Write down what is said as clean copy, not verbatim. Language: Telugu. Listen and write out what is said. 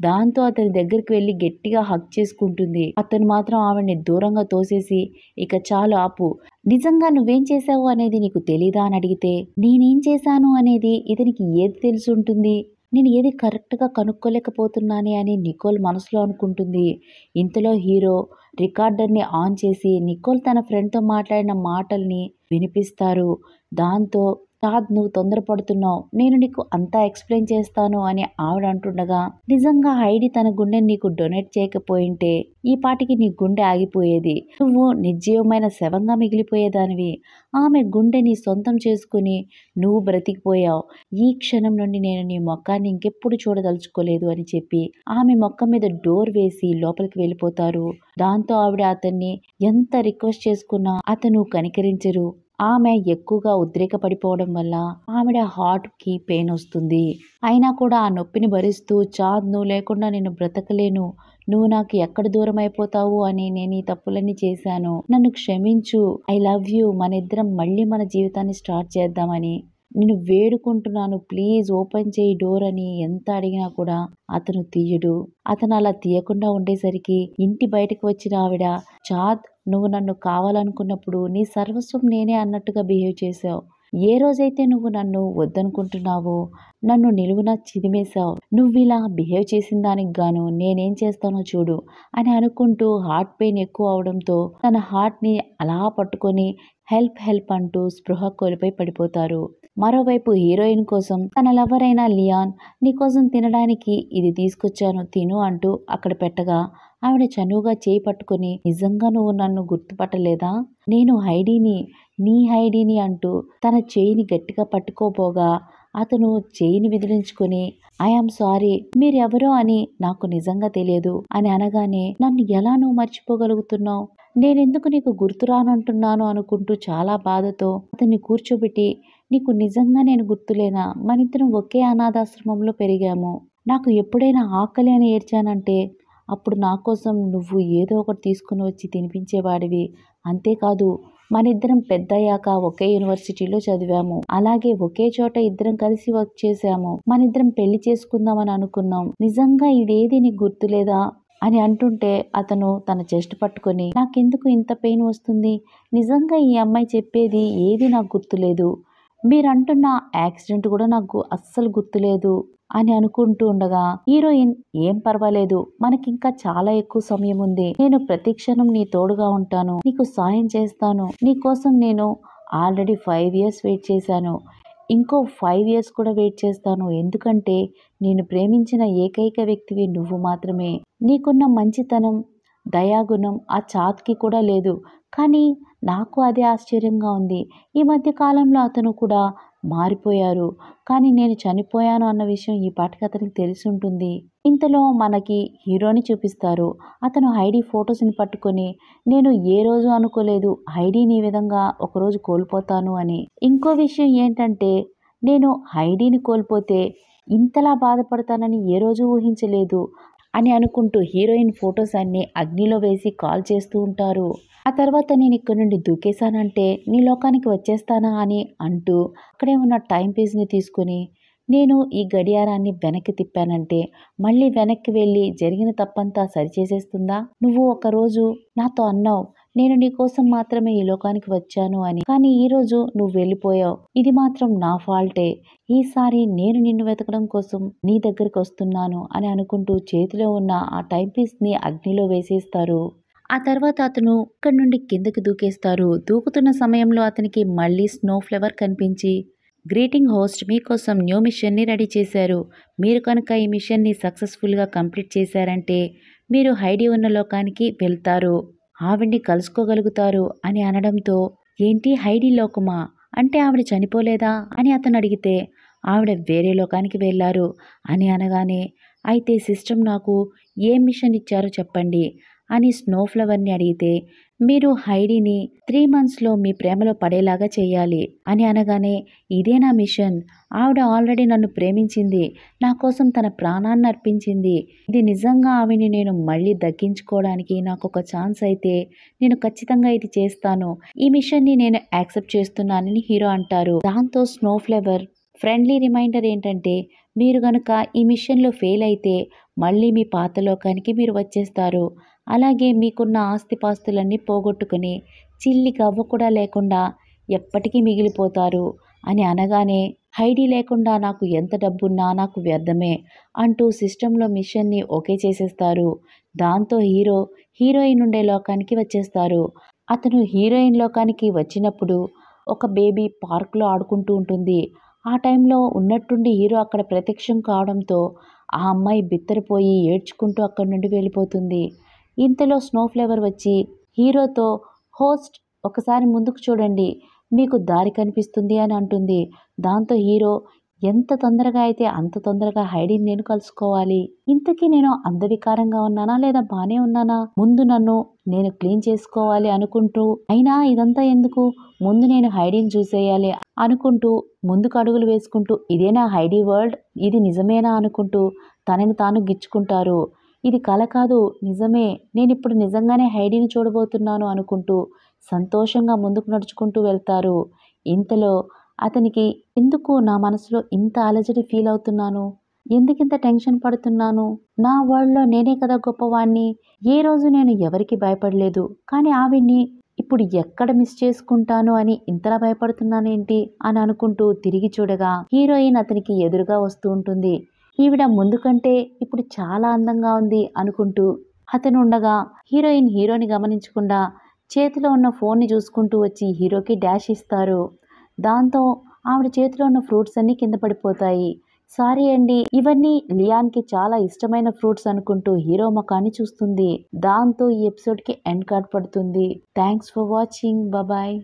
దాంతో అతని దగ్గరికి వెళ్ళి గట్టిగా హగ్ చేసుకుంటుంది. అతను మాత్రం ఆవిడ్ని దూరంగా తోసేసి, ఇక చాలు ఆపు, నిజంగా నువ్వేం చేశావు అనేది నీకు తెలీదా అని అడిగితే, నేనేం చేశాను అనేది ఇతనికి ఏది తెలుసుంటుంది, నేను ఏది కరెక్ట్గా కనుక్కోలేకపోతున్నానే అని నికోల్ మనసులో అనుకుంటుంది. ఇంతలో హీరో రికార్డర్ని ఆన్ చేసి నికోల్ తన ఫ్రెండ్తో మాట్లాడిన మాటల్ని వినిపిస్తారు. దాంతో చాద్, నువ్వు తొందరపడుతున్నావు, నేను నీకు అంతా ఎక్స్ప్లెయిన్ చేస్తాను అని ఆవిడ అంటుండగా, నిజంగా హైడి తన గుండెని నీకు డొనేట్ చేయకపోయింటే ఈ పాటికి నీ గుండె ఆగిపోయేది, నువ్వు నిర్జీవమైన శవంగా మిగిలిపోయేదానివి. ఆమె గుండెని సొంతం చేసుకుని నువ్వు బ్రతికిపోయావు. ఈ క్షణం నుండి నేను నీ మొక్కాన్ని ఇంకెప్పుడు చూడదలుచుకోలేదు అని చెప్పి ఆమె మొక్క మీద డోర్ వేసి లోపలికి వెళ్ళిపోతారు. దాంతో ఆవిడ అతన్ని ఎంత రిక్వెస్ట్ చేసుకున్నా అతను కనికరించరు. ఆమె ఎక్కువగా ఉద్రేకపడిపోవడం వల్ల ఆవిడ హార్ట్కి పెయిన్ వస్తుంది. అయినా కూడా ఆ నొప్పిని భరిస్తూ, చాద్, నువ్వు లేకుండా నేను బ్రతకలేను, నువ్వు నాకు ఎక్కడ దూరం అయిపోతావు అని నేను ఈ తప్పులన్నీ చేశాను, నన్ను క్షమించు, ఐ లవ్ యూ, మన ఇద్దరం మళ్ళీ మన జీవితాన్ని స్టార్ట్ చేద్దామని నేను వేడుకుంటున్నాను, ప్లీజ్ ఓపెన్ చేయి డోర్ అని ఎంత అడిగినా కూడా అతను తీయడు. అతను అలా తీయకుండా ఉండేసరికి ఇంటి బయటకు వచ్చిన ఆవిడ, చాద్, నువ్వు నన్ను కావాలనుకున్నప్పుడు నీ సర్వస్వం నేనే అన్నట్టుగా బిహేవ్ చేశావు. ఏ రోజైతే నువ్వు నన్ను వద్దనుకుంటున్నావో నన్ను నిలువున చిదిమేశావు. నువ్వు ఇలా బిహేవ్ చేసిన దానికి గాను నేనేం చేస్తానో చూడు అని అనుకుంటూ హార్ట్ పెయిన్ ఎక్కువ అవడంతో తన హార్ట్ని అలా పట్టుకొని హెల్ప్ హెల్ప్ అంటూ స్పృహ కోల్పోయి పడిపోతారు. మరోవైపు హీరోయిన్ కోసం తన లవర్ అయిన లియాన్, నీకోసం తినడానికి ఇది తీసుకొచ్చాను తిను అంటూ అక్కడ పెట్టగా ఆవిడ చనువుగా చేయి పట్టుకొని, నిజంగా నువ్వు నన్ను గుర్తుపట్టలేదా, నేను హైడీని, నీ హైడీని అంటూ తన చేయిని గట్టిగా పట్టుకోబోగా అతను చేయిని విదిలించుకొని, ఐఆమ్ సారీ, మీరెవరో అని నాకు నిజంగా తెలియదు అని అనగానే, నన్ను ఎలా నువ్వు మర్చిపోగలుగుతున్నావు, నేనెందుకు నీకు గుర్తురానంటున్నాను అనుకుంటూ చాలా బాధతో అతన్ని కూర్చోబెట్టి, నీకు నిజంగా నేను గుర్తులేనా, మనిద్దరం ఒకే అనాథాశ్రమంలో పెరిగాము, నాకు ఎప్పుడైనా ఆకలి అని ఏడ్చానంటే అప్పుడు నా కోసం నువ్వు ఏదో ఒకటి తీసుకుని వచ్చి తినిపించేవాడివి, అంతేకాదు మనిద్దరం పెద్దయ్యాక ఒకే యూనివర్సిటీలో చదివాము, అలాగే ఒకే చోట ఇద్దరం కలిసి వర్క్ చేశాము, మనిద్దరం పెళ్లి చేసుకుందామని అనుకున్నాం, నిజంగా ఇదేది నీకు గుర్తులేదా అని అంటుంటే అతను తన చెస్ట్ పట్టుకొని, నాకెందుకు ఇంత పెయిన్ వస్తుంది, నిజంగా ఈ అమ్మాయి చెప్పేది ఏది నాకు గుర్తులేదు, మీరంటున్న యాక్సిడెంట్ కూడా నాకు అస్సలు గుర్తులేదు అని అనుకుంటూ ఉండగా హీరోయిన్, ఏం పర్వాలేదు, మనకింకా చాలా ఎక్కువ సమయం ఉంది, నేను ప్రతి క్షణం నీ తోడుగా ఉంటాను, నీకు సాయం చేస్తాను, నీకోసం నేను ఆల్రెడీ 5 years వెయిట్ చేశాను, ఇంకో 5 years కూడా వెయిట్ చేస్తాను, ఎందుకంటే నేను ప్రేమించిన ఏకైక వ్యక్తివి నువ్వు మాత్రమే, నీకున్న మంచితనం, దయాగుణం ఆ చాద్కి కూడా లేదు, కానీ నాకు అదే ఆశ్చర్యంగా ఉంది, ఈ మధ్య కాలంలో అతను కూడా మారిపోయారు, కానీ నేను చనిపోయాను అన్న విషయం ఈ పాటికి అతనికి తెలిసి ఉంటుంది. ఇంతలో మనకి హీరోని చూపిస్తారు. అతను హైడీ ఫొటోస్ని పట్టుకొని, నేను ఏ రోజు అనుకోలేదు హైడీని ఈ విధంగా ఒకరోజు కోల్పోతాను అని, ఇంకో విషయం ఏంటంటే నేను హైడీని కోల్పోతే ఇంతలా బాధపడతానని ఏ రోజు ఊహించలేదు అని అనుకుంటూ హీరోయిన్ ఫొటోస్ అన్ని అగ్నిలో వేసి కాల్ చేస్తూ ఉంటారు. ఆ తర్వాత నేను ఇక్కడ నుండి దూకేశానంటే నీ లోకానికి వచ్చేస్తానా అని అంటూ అక్కడే ఉన్న టైం పీస్ని తీసుకొని, నేను ఈ గడియారాన్ని వెనక్కి తిప్పానంటే మళ్ళీ వెనక్కి వెళ్ళి జరిగిన తప్పంతా సరిచేసేస్తుందా, నువ్వు ఒకరోజు నాతో అన్నావు నేను నీ కోసం మాత్రమే ఈ లోకానికి వచ్చాను అని, కానీ ఈరోజు నువ్వు వెళ్ళిపోయావు, ఇది మాత్రం నా ఫాల్టే, ఈసారి నేను నిన్ను వెతకడం కోసం నీ దగ్గరికి వస్తున్నాను అని అనుకుంటూ చేతిలో ఉన్న ఆ టైం పీస్ని అగ్నిలో వేసేస్తారు. ఆ తర్వాత అతను అక్కడి నుండి కిందకి దూకేస్తారు. దూకుతున్న సమయంలో అతనికి మళ్ళీ స్నో ఫ్లేవర్ కనిపించి, గ్రీటింగ్ హోస్ట్, మీకోసం న్యూ మిషన్ని రెడీ చేశారు, మీరు కనుక ఈ మిషన్ని సక్సెస్ఫుల్గా కంప్లీట్ చేశారంటే మీరు హైడీ ఉన్న లోకానికి వెళ్తారు, ఆవిడ్ని కలుసుకోగలుగుతారు అని అనడంతో, ఏంటి హైడీ లోకమా, అంటే ఆవిడ చనిపోలేదా అని అతను అడిగితే, ఆవిడ వేరే లోకానికి వెళ్ళారు అని అనగానే, అయితే సిస్టమ్ నాకు ఏ మిషన్ ఇచ్చారో చెప్పండి అని స్నో ఫ్లవర్ని అడిగితే, మీరు హైడీని 3 monthsలో మీ ప్రేమలో పడేలాగా చేయాలి అని అనగానే, ఇదేనా మిషన్, ఆవిడ ఆల్రెడీ నన్ను ప్రేమించింది, నా కోసం తన ప్రాణాన్ని అర్పించింది, ఇది నిజంగా ఆవిని నేను మళ్ళీ దక్కించుకోవడానికి నాకు ఒక ఛాన్స్ అయితే నేను ఖచ్చితంగా ఇది చేస్తాను, ఈ మిషన్ని నేను యాక్సెప్ట్ చేస్తున్నానని హీరో అంటారు. దాంతో స్నో ఫ్లేవర్, ఫ్రెండ్లీ రిమైండర్ ఏంటంటే మీరు గనుక ఈ మిషన్లో ఫెయిల్ అయితే మళ్ళీ మీ పాత లోకానికి మీరు వచ్చేస్తారు. అలాగే మీకున్న ఆస్తిపాస్తులన్నీ పోగొట్టుకుని చిల్లి గవ్వ కూడా లేకుండా ఎప్పటికీ మిగిలిపోతారు అని అనగానే హైడీ లేకుండా నాకు ఎంత డబ్బున్నా నాకు వ్యర్థమే అంటూ సిస్టంలో మిషన్ని ఓకే చేసేస్తారు. దాంతో హీరోయిన్ ఉండే లోకానికి వచ్చేస్తారు. అతను హీరోయిన్ లోకానికి వచ్చినప్పుడు ఒక బేబీ పార్క్లో ఆడుకుంటూ ఉంటుంది. ఆ టైంలో ఉన్నట్టుండి హీరో అక్కడ ప్రత్యక్షం కావడంతో ఆ అమ్మాయి బిత్తరపోయి ఏడ్చుకుంటూ అక్కడి నుండి వెళ్ళిపోతుంది. ఇంతలో స్నో ఫ్లేవర్ వచ్చి హీరోతో, హోస్ట్ ఒకసారి ముందుకు చూడండి, మీకు దారి కనిపిస్తుంది అని అంటుంది. దాంతో హీరో, ఎంత తొందరగా అయితే అంత తొందరగా హైడీని నేను కలుసుకోవాలి. ఇంతకీ నేను అందవికారంగా ఉన్నానా లేదా బానే ఉన్నానా? ముందు నన్ను నేను క్లీన్ చేసుకోవాలి అనుకుంటూ, అయినా ఇదంతా ఎందుకు, ముందు నేను హైడీని చూసేయాలి అనుకుంటూ ముందుకు అడుగులు వేసుకుంటూ, ఇదేనా హైడీ వరల్డ్, ఇది నిజమేనా అనుకుంటూ తనని తాను గిచ్చుకుంటారు. ఇది కల కాదు, నిజమే, నేనిప్పుడు నిజంగానే హైడీని చూడబోతున్నాను అనుకుంటూ సంతోషంగా ముందుకు నడుచుకుంటూ వెళ్తారు. ఇంతలో అతనికి, ఎందుకు నా మనసులో ఇంత అలజడి ఫీల్ అవుతున్నాను, ఎందుకింత టెన్షన్ పడుతున్నాను, నా వరల్డ్లో నేనే కదా గొప్పవాణ్ణి, ఏ రోజు నేను ఎవరికి భయపడలేదు, కానీ ఆవిడ్ని ఇప్పుడు ఎక్కడ మిస్ చేసుకుంటాను అని ఇంతలా భయపడుతున్నానేంటి అని అనుకుంటూ తిరిగి చూడగా హీరోయిన్ అతనికి ఎదురుగా వస్తూ ఉంటుంది. ఈవిడ ముందు కంటే ఇప్పుడు చాలా అందంగా ఉంది అనుకుంటూ అతను ఉండగా హీరోయిన్ హీరోని గమనించకుండా చేతిలో ఉన్న ఫోన్ని చూసుకుంటూ వచ్చి హీరోకి డాష్ ఇస్తారు. దాంతో ఆవిడ చేతిలో ఉన్న ఫ్రూట్స్ అన్నీ కింద పడిపోతాయి. సారీ అండి, ఇవన్నీ లియాన్కి చాలా ఇష్టమైన ఫ్రూట్స్ అనుకుంటూ హీరో ముఖాన్ని చూస్తుంది. దాంతో ఈ ఎపిసోడ్కి ఎండ్ కార్డ్ పడుతుంది. Thanks for watching. బాయ్.